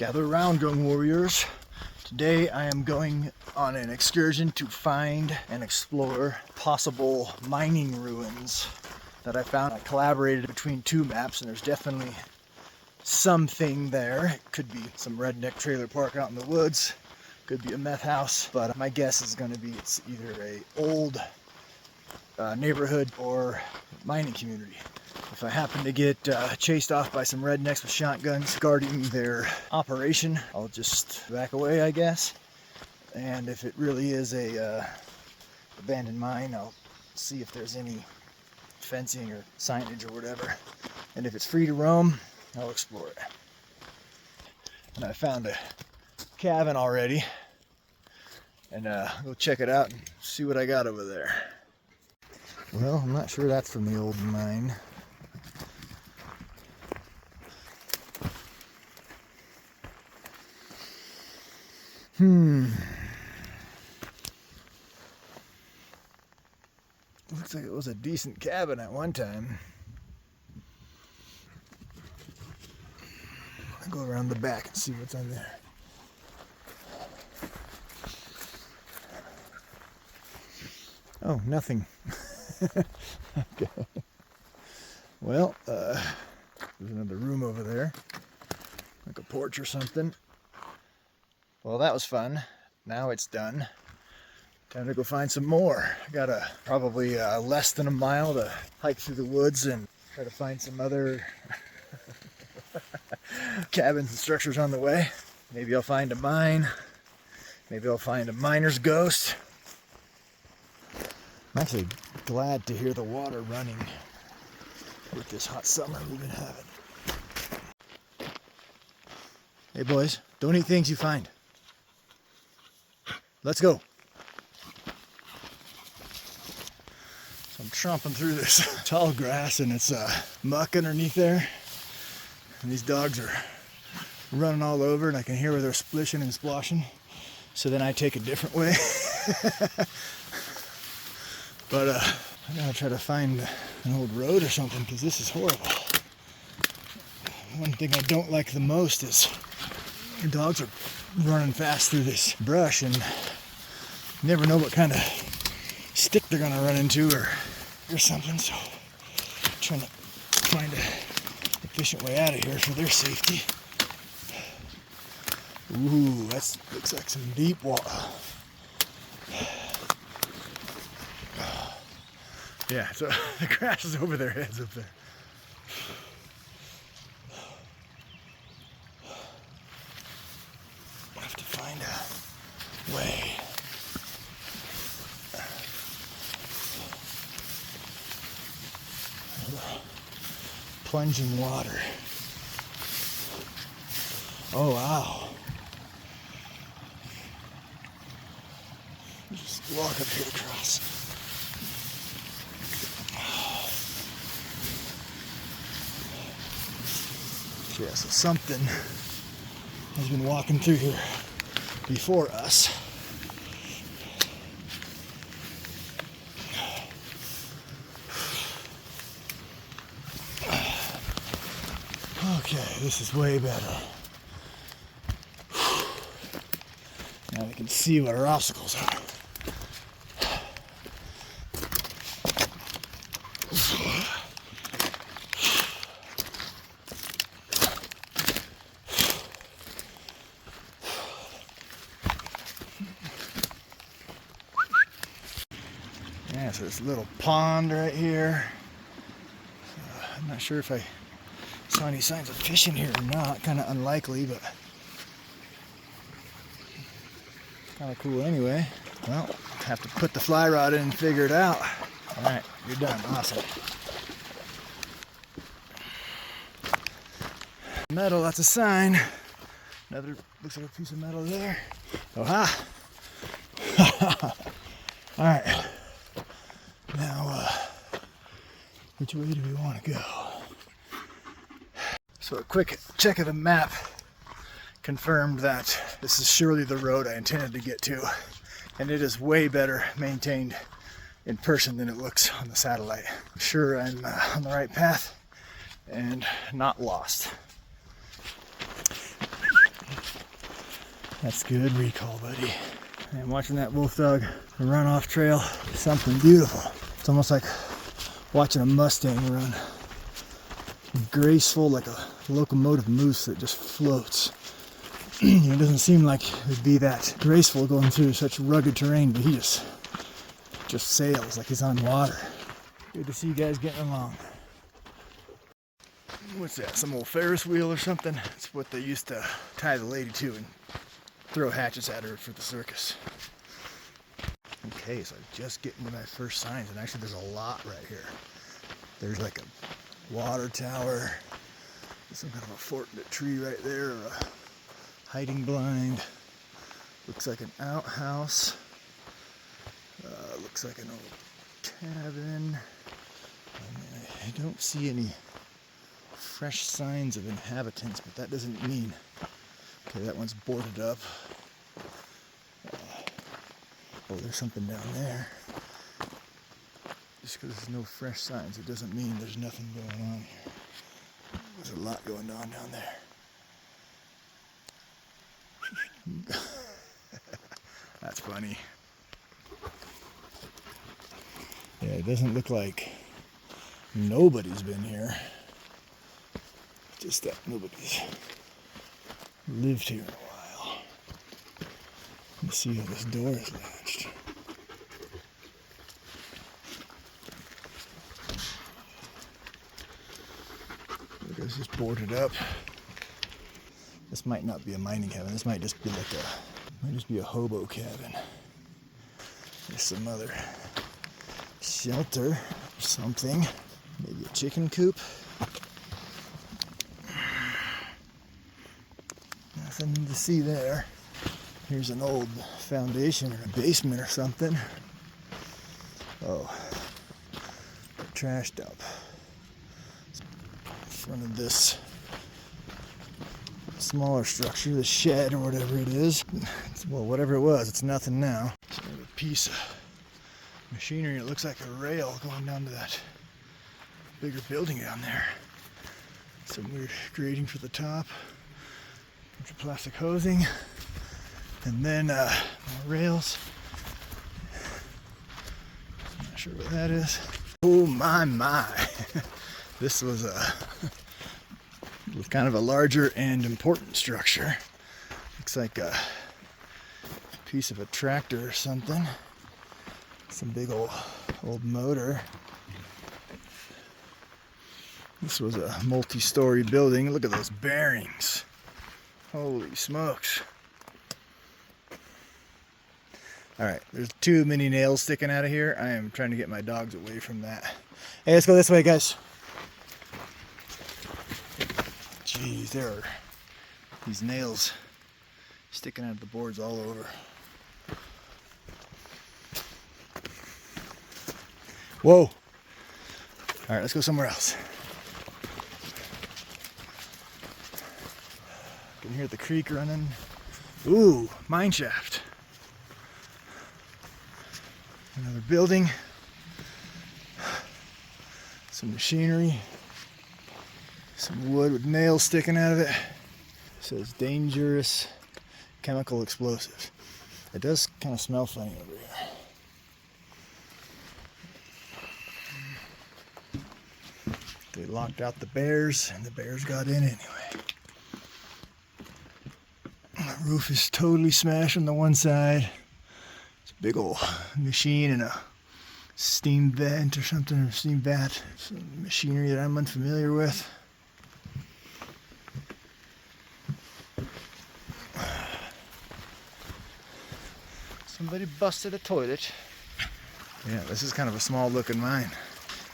Gather around, young warriors. Today I am going on an excursion to find and explore possible mining ruins that I found. I collaborated between two maps, and there's definitely something there. It could be some redneck trailer park out in the woods, could be a meth house, but my guess is going to be it's either a old neighborhood or mining community. If I happen to get chased off by some rednecks with shotguns guarding their operation, I'll just back away, I guess. And if it really is a abandoned mine, I'll see if there's any fencing or signage or whatever. And if it's free to roam, I'll explore it. And I found a cabin already, and go check it out and see what I got over there. Well, I'm not sure that's from the old mine. Looks like it was a decent cabin at one time. I'll go around the back and see what's on there. Oh, nothing. Okay. Well, there's another room over there, like a porch or something. Well, that was fun. Now it's done. Time to go find some more. I got probably less than a mile to hike through the woods and try to find some other cabins and structures on the way. Maybe I'll find a mine. Maybe I'll find a miner's ghost. I'm actually glad to hear the water running with this hot summer we've been having. Hey boys, don't eat things you find. Let's go. So I'm tromping through this tall grass, and it's muck underneath there. And these dogs are running all over, and I can hear where they're splishing and splashing. So then I take a different way. But I gotta try to find an old road or something, because this is horrible. One thing I don't like the most is the dogs are running fast through this brush, and you never know what kind of stick they're gonna run into or something. So I'm trying to find an efficient way out of here for their safety. Ooh, that looks like some deep water. Yeah, so the grass is over their heads up there. I have to find a way. Plunging water. Oh wow. Just walk up here across. Yeah, so something has been walking through here before us. Okay, this is way better. Now we can see what our obstacles are. Yeah, so this little pond right here. I'm not sure if I saw any signs of fishing here or not. Kind of unlikely, but kind of cool anyway. Well, have to put the fly rod in and figure it out. All right, you're done. Awesome. Metal, that's a sign. Another, looks like a piece of metal there. Oh, ha! All right. Now, which way do we want to go? So a quick check of the map confirmed that this is surely the road I intended to get to, and it is way better maintained in person than it looks on the satellite. I'm sure I'm on the right path and not lost. That's good recall, buddy. And watching that wolf dog run off trail is something beautiful. It's almost like watching a Mustang run. Graceful, like a locomotive moose that just floats. It doesn't seem like it would be that graceful going through such rugged terrain, but he just sails like he's on water. Good to see you guys getting along. What's that, some old Ferris wheel or something? It's what they used to tie the lady to and throw hatchets at her for the circus. Okay, so I'm just getting to my first signs, and actually there's a lot right here. There's like a water tower, some kind of a forked tree right there, or a hiding blind. Looks like an outhouse. Looks like an old cabin. I don't see any fresh signs of inhabitants, but that doesn't mean... Okay, that one's boarded up. Oh, there's something down there. Just because there's no fresh signs, it doesn't mean there's nothing going on here. There's a lot going on down there. That's funny. Yeah, it doesn't look like nobody's been here. Just that nobody's lived here in a while. Let's see how this door is latched. Look, it's just boarded up. This might not be a mining cabin. This might just be a hobo cabin. There's some other shelter or something. Maybe a chicken coop. Nothing to see there. Here's an old foundation or a basement or something. Oh, a trash dump. In front of this smaller structure, the shed or whatever it is. Well, whatever it was, it's nothing now. It's a piece of machinery. It looks like a rail going down to that bigger building down there. Some weird grating for the top. Bunch of plastic hosing. And then more rails. I'm not sure what that is. Oh my. This was kind of a larger and important structure. Looks like a piece of a tractor or something. Some big old motor. This was a multi-story building. Look at those bearings. Holy smokes. Alright, there's too many nails sticking out of here. I am trying to get my dogs away from that. Hey, let's go this way, guys. Jeez, there are these nails sticking out of the boards all over. Whoa. Alright, let's go somewhere else. I can hear the creek running. Ooh, mine shaft. Another building. Some machinery. Some wood with nails sticking out of it. It says dangerous chemical explosives. It does kind of smell funny over here. They locked out the bears, and the bears got in anyway. The roof is totally smashed on the one side. It's a big old machine and a steam vent or something, or steam vat. Some machinery that I'm unfamiliar with. Somebody busted a toilet. Yeah, this is kind of a small looking mine.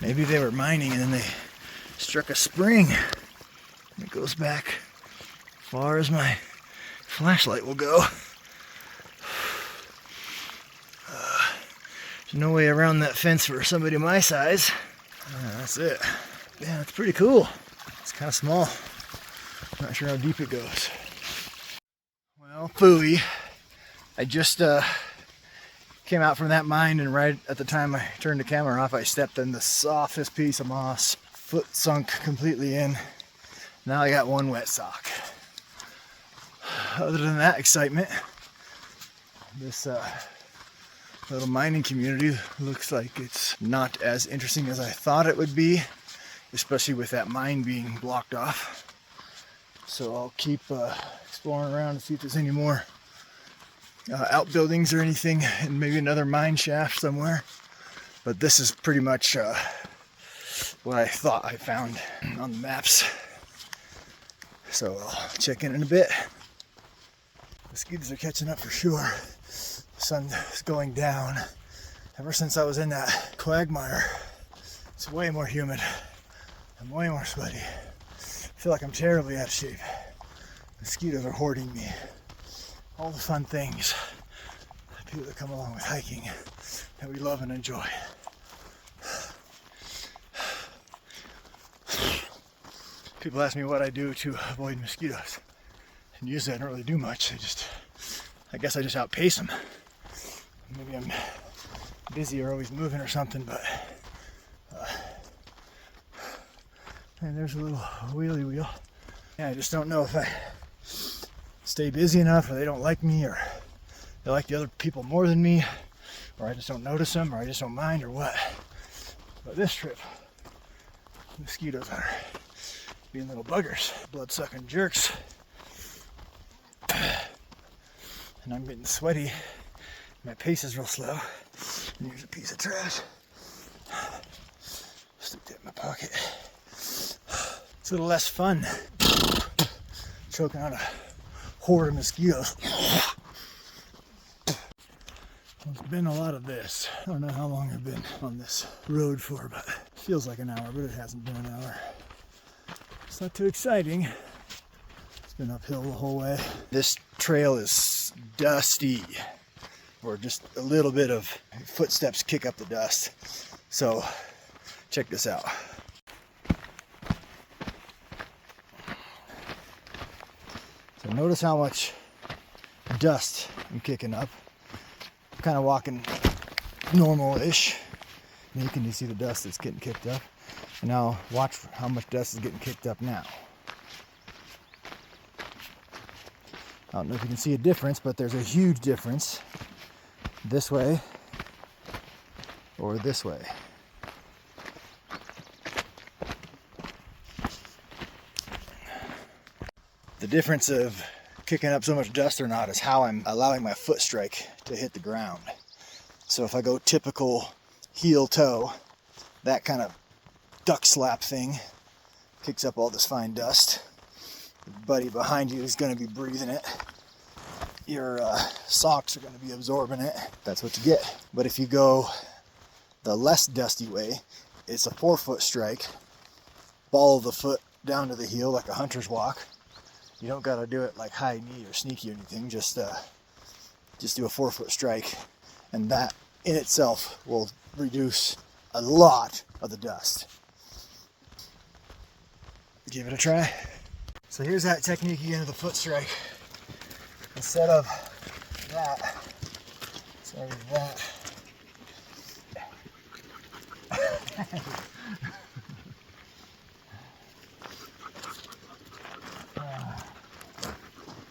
Maybe they were mining and then they struck a spring. It goes back as far as my flashlight will go. There's no way around that fence for somebody my size. Yeah, that's it. Yeah, it's pretty cool. It's kind of small. Not sure how deep it goes. Well, phooey. I just came out from that mine, and right at the time I turned the camera off, I stepped in the softest piece of moss. Foot sunk completely in. Now I got one wet sock. other than that excitement, this little mining community looks like it's not as interesting as I thought it would be, especially with that mine being blocked off. So I'll keep exploring around and see if there's any more outbuildings or anything, and maybe another mine shaft somewhere. But this is pretty much what I thought I found on the maps. So I'll check in a bit. Mosquitoes are catching up for sure. The sun is going down. Ever since I was in that quagmire, it's way more humid. I'm way more sweaty. I feel like I'm terribly out of shape. Mosquitoes are hoarding me. All the fun things, people that come along with hiking that we love and enjoy. People ask me what I do to avoid mosquitoes. And usually I don't really do much. I guess I just outpace them. Maybe I'm busy or always moving or something, but and there's a little wheelie wheel. Yeah, I just don't know if I stay busy enough, or they don't like me, or they like the other people more than me, or I just don't notice them, or I just don't mind, or what. But this trip, mosquitoes are being little buggers, blood-sucking jerks. And I'm getting sweaty. My pace is real slow. And here's a piece of trash. Stick that in my pocket. It's a little less fun choking on a horde of mosquitoes. There's been a lot of this. I don't know how long I've been on this road for, but it feels like an hour, but it hasn't been an hour. It's not too exciting. It's been uphill the whole way. This trail is dusty, or just a little bit of footsteps kick up the dust. So check this out. So notice how much dust I'm kicking up. I'm kind of walking normal-ish. And you can see the dust that's getting kicked up. And now watch how much dust is getting kicked up now. I don't know if you can see a difference, but there's a huge difference this way or this way. The difference of kicking up so much dust or not is how I'm allowing my foot strike to hit the ground. So if I go typical heel toe, that kind of duck slap thing kicks up all this fine dust. Your buddy behind you is going to be breathing it. Your socks are going to be absorbing it. That's what you get. But if you go the less dusty way, it's a forefoot strike. Ball of the foot down to the heel like a hunter's walk. You don't got to do it like high knee or sneaky or anything. Just do a forefoot strike, and that in itself will reduce a lot of the dust. Give it a try. So here's that technique again of the foot strike. Instead of that,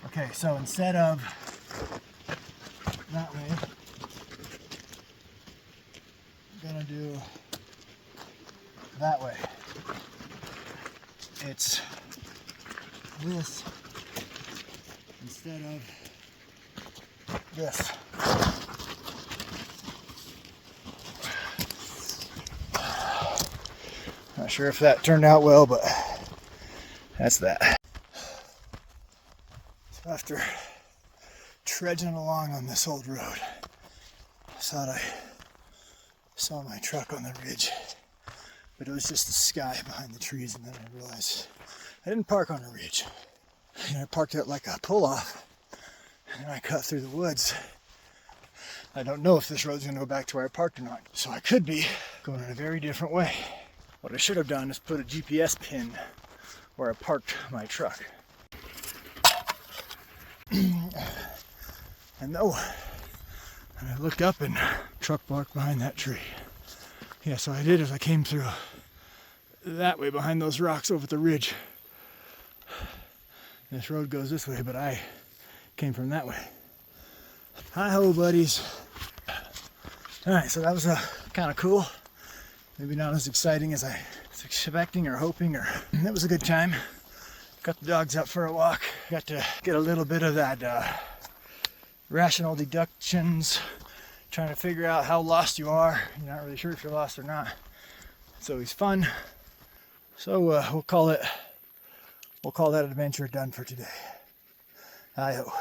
okay, so instead of that way, I'm gonna do that way. It's this instead of this. Not sure if that turned out well, but that's that. So after trudging along on this old road, I thought I saw my truck on the ridge, but it was just the sky behind the trees, and then I realized I didn't park on a ridge. I parked it like a pull-off, and then I cut through the woods. I don't know if this road's going to go back to where I parked or not, so I could be going in a very different way. What I should have done is put a GPS pin where I parked my truck. And no, and I looked up and truck parked behind that tree. Yeah, so I did is I came through that way behind those rocks over the ridge. This road goes this way, but I came from that way. Hi-ho, buddies. All right, so that was kind of cool. Maybe not as exciting as I was expecting or hoping, or it was a good time. Got the dogs out for a walk. Got to get a little bit of that rational deductions, trying to figure out how lost you are. You're not really sure if you're lost or not. It's always fun. So we'll call that adventure done for today. Hi-ho.